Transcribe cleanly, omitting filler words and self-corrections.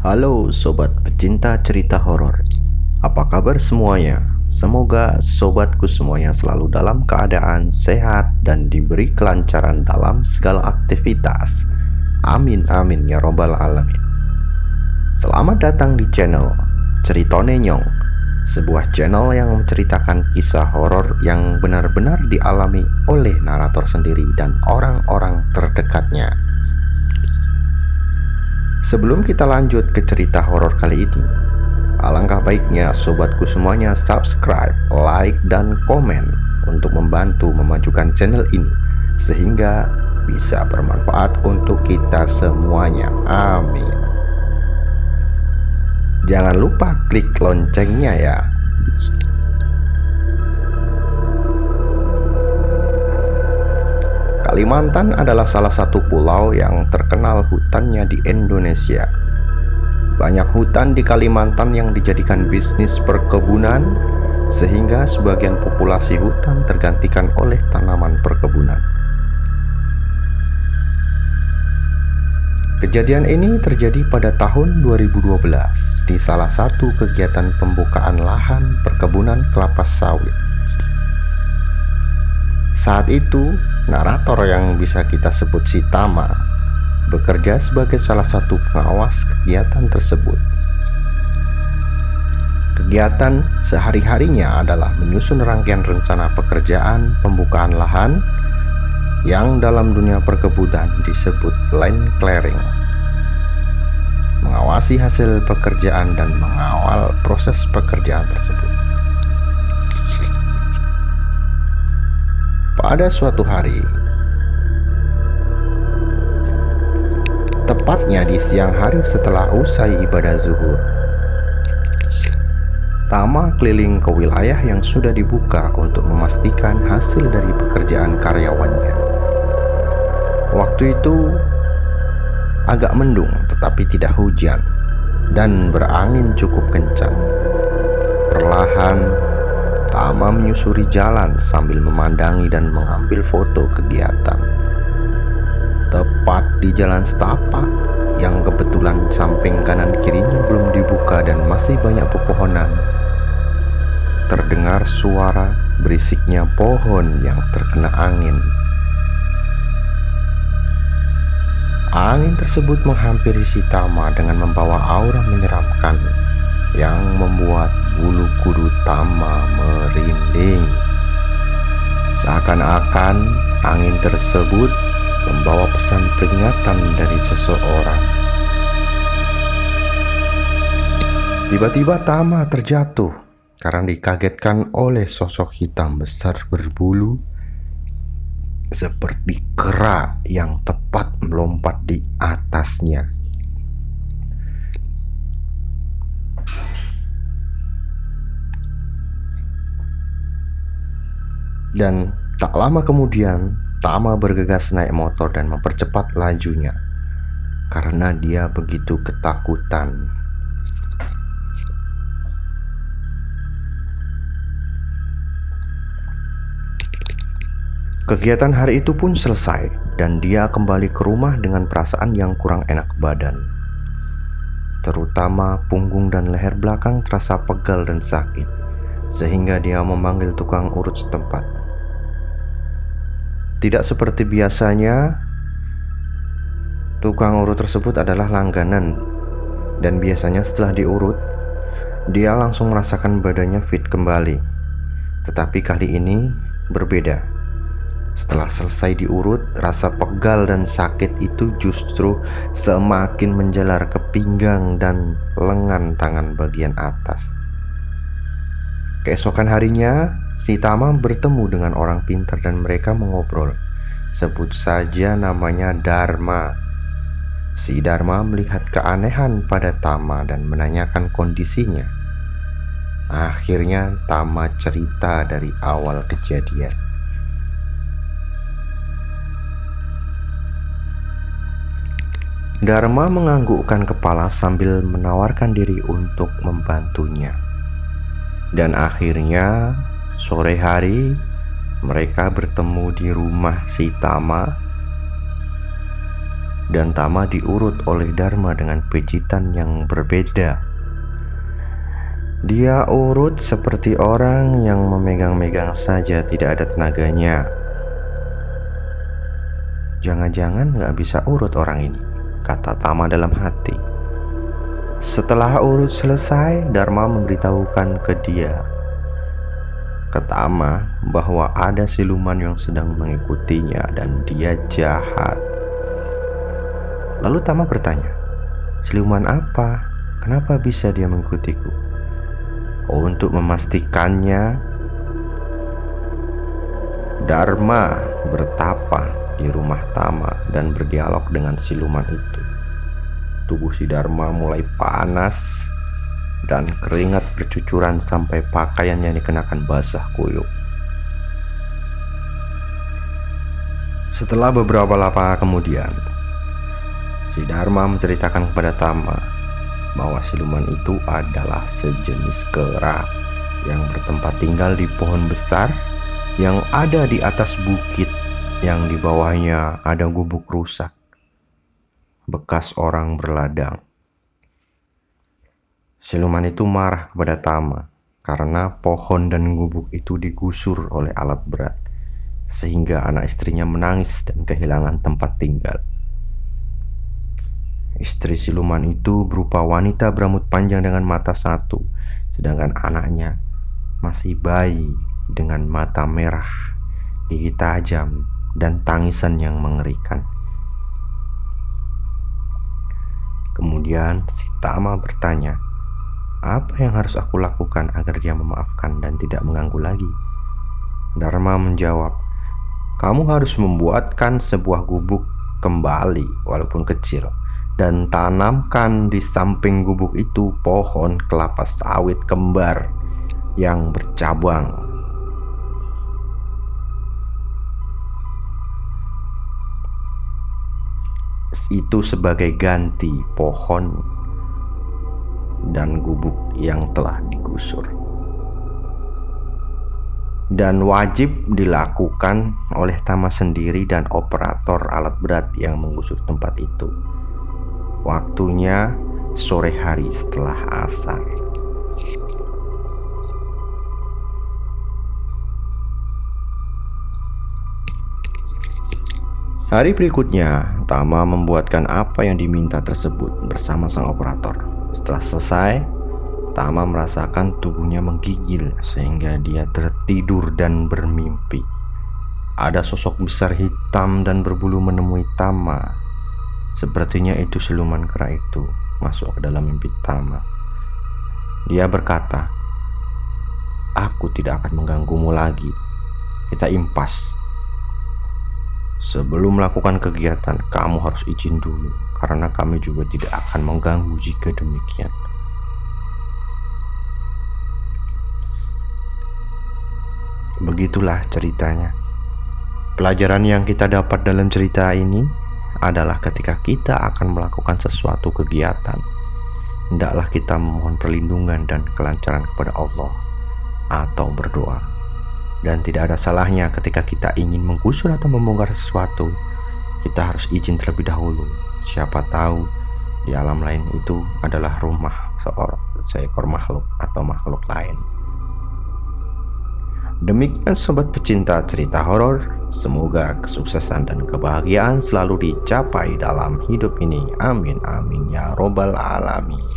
Halo sobat pecinta cerita horor. Apa kabar semuanya? Semoga sobatku semuanya selalu dalam keadaan sehat dan diberi kelancaran dalam segala aktivitas. Amin amin ya robbal alamin. Selamat datang di channel Ceritone Nyong, sebuah channel yang menceritakan kisah horor yang benar-benar dialami oleh narator sendiri dan orang-orang terdekatnya. Sebelum kita lanjut ke cerita horor kali ini, alangkah baiknya sobatku semuanya subscribe, like, dan komen untuk membantu memajukan channel ini sehingga bisa bermanfaat untuk kita semuanya. Amin. Jangan lupa klik loncengnya ya. Kalimantan adalah salah satu pulau yang terkenal hutannya di Indonesia. Banyak hutan di Kalimantan yang dijadikan bisnis perkebunan, sehingga sebagian populasi hutan tergantikan oleh tanaman perkebunan. Kejadian ini terjadi pada tahun 2012 di salah satu kegiatan pembukaan lahan perkebunan kelapa sawit. Saat itu, narator yang bisa kita sebut si Tama bekerja sebagai salah satu pengawas kegiatan tersebut. Kegiatan sehari-harinya adalah menyusun rangkaian rencana pekerjaan pembukaan lahan yang dalam dunia perkebunan disebut land clearing, mengawasi hasil pekerjaan dan mengawal proses pekerjaan tersebut. Pada suatu hari, tepatnya di siang hari setelah usai ibadah zuhur, Tama keliling ke wilayah yang sudah dibuka untuk memastikan hasil dari pekerjaan karyawannya. Waktu itu agak mendung tetapi tidak hujan dan berangin cukup kencang. Perlahan Tama menyusuri jalan sambil memandangi dan mengambil foto kegiatan. Tepat di jalan setapak yang kebetulan samping kanan kirinya belum dibuka dan masih banyak pepohonan, terdengar suara berisiknya pohon yang terkena angin. Angin tersebut menghampiri si Tama dengan membawa aura menyeramkan yang membuat bulu kuduk Tama merinding. Seakan-akan angin tersebut membawa pesan peringatan dari seseorang. Tiba-tiba Tama terjatuh karena dikagetkan oleh sosok hitam besar berbulu seperti kera yang tepat melompat di atasnya. Dan tak lama kemudian, Tama bergegas naik motor dan mempercepat lajunya karena dia begitu ketakutan. Kegiatan hari itu pun selesai dan dia kembali ke rumah dengan perasaan yang kurang enak badan. Terutama punggung dan leher belakang terasa pegal dan sakit, sehingga dia memanggil tukang urut setempat. Tidak seperti biasanya, tukang urut tersebut adalah langganan, dan biasanya setelah diurut, dia langsung merasakan badannya fit kembali. Tetapi kali ini berbeda. Setelah selesai diurut, rasa pegal dan sakit itu justru semakin menjalar ke pinggang dan lengan tangan bagian atas. Keesokan harinya, si Tama bertemu dengan orang pintar dan mereka mengobrol. Sebut saja namanya Dharma. Si Dharma melihat keanehan pada Tama dan menanyakan kondisinya. Akhirnya Tama cerita dari awal kejadian. Dharma menganggukkan kepala sambil menawarkan diri untuk membantunya. Dan akhirnya sore hari mereka bertemu di rumah si Tama dan Tama diurut oleh Dharma dengan pijitan yang berbeda. Dia urut seperti orang yang memegang-megang saja, tidak ada tenaganya. Jangan-jangan gak bisa urut orang ini, kata Tama dalam hati. Setelah urut selesai, Dharma memberitahukan ke Tama bahwa ada siluman yang sedang mengikutinya dan dia jahat. Lalu Tama bertanya, siluman apa? Kenapa bisa dia mengikutiku? Untuk memastikannya, Dharma bertapa di rumah Tama dan berdialog dengan siluman itu. Tubuh si Dharma mulai panas dan keringat bercucuran sampai pakaian yang dikenakan basah kuyup. Setelah beberapa lama kemudian, si Dharma menceritakan kepada Tama bahwa siluman itu adalah sejenis kera yang bertempat tinggal di pohon besar yang ada di atas bukit, yang di bawahnya ada gubuk rusak, bekas orang berladang. Siluman itu marah kepada Tama karena pohon dan gubuk itu digusur oleh alat berat, sehingga anak istrinya menangis dan kehilangan tempat tinggal. Istri siluman itu berupa wanita berambut panjang dengan mata satu, sedangkan anaknya masih bayi dengan mata merah, gigi tajam, dan tangisan yang mengerikan. Kemudian si Tama bertanya, apa yang harus aku lakukan agar dia memaafkan dan tidak mengganggu lagi? Dharma menjawab, kamu harus membuatkan sebuah gubuk kembali walaupun kecil, dan tanamkan di samping gubuk itu pohon kelapa sawit kembar yang bercabang. Itu sebagai ganti pohon dan gubuk yang telah digusur. Dan wajib dilakukan oleh Tama sendiri dan operator alat berat yang menggusur tempat itu. Waktunya sore hari setelah asar. Hari berikutnya, Tama membuatkan apa yang diminta tersebut bersama sang operator. Setelah selesai, Tama merasakan tubuhnya menggigil sehingga dia tertidur dan bermimpi. Ada sosok besar hitam dan berbulu menemui Tama. Sepertinya itu siluman kera itu masuk ke dalam mimpi Tama. Dia berkata, aku tidak akan mengganggumu lagi. Kita impas. Sebelum melakukan kegiatan, kamu harus izin dulu, karena kami juga tidak akan mengganggu jika demikian. Begitulah ceritanya. Pelajaran yang kita dapat dalam cerita ini adalah ketika kita akan melakukan sesuatu kegiatan, hendaklah kita memohon perlindungan dan kelancaran kepada Allah atau berdoa. Dan tidak ada salahnya ketika kita ingin menggusur atau membongkar sesuatu, kita harus izin terlebih dahulu. Siapa tahu di alam lain itu adalah rumah seekor makhluk atau makhluk lain. Demikian sobat pecinta cerita horor, semoga kesuksesan dan kebahagiaan selalu dicapai dalam hidup ini. Amin amin ya robbal alamin.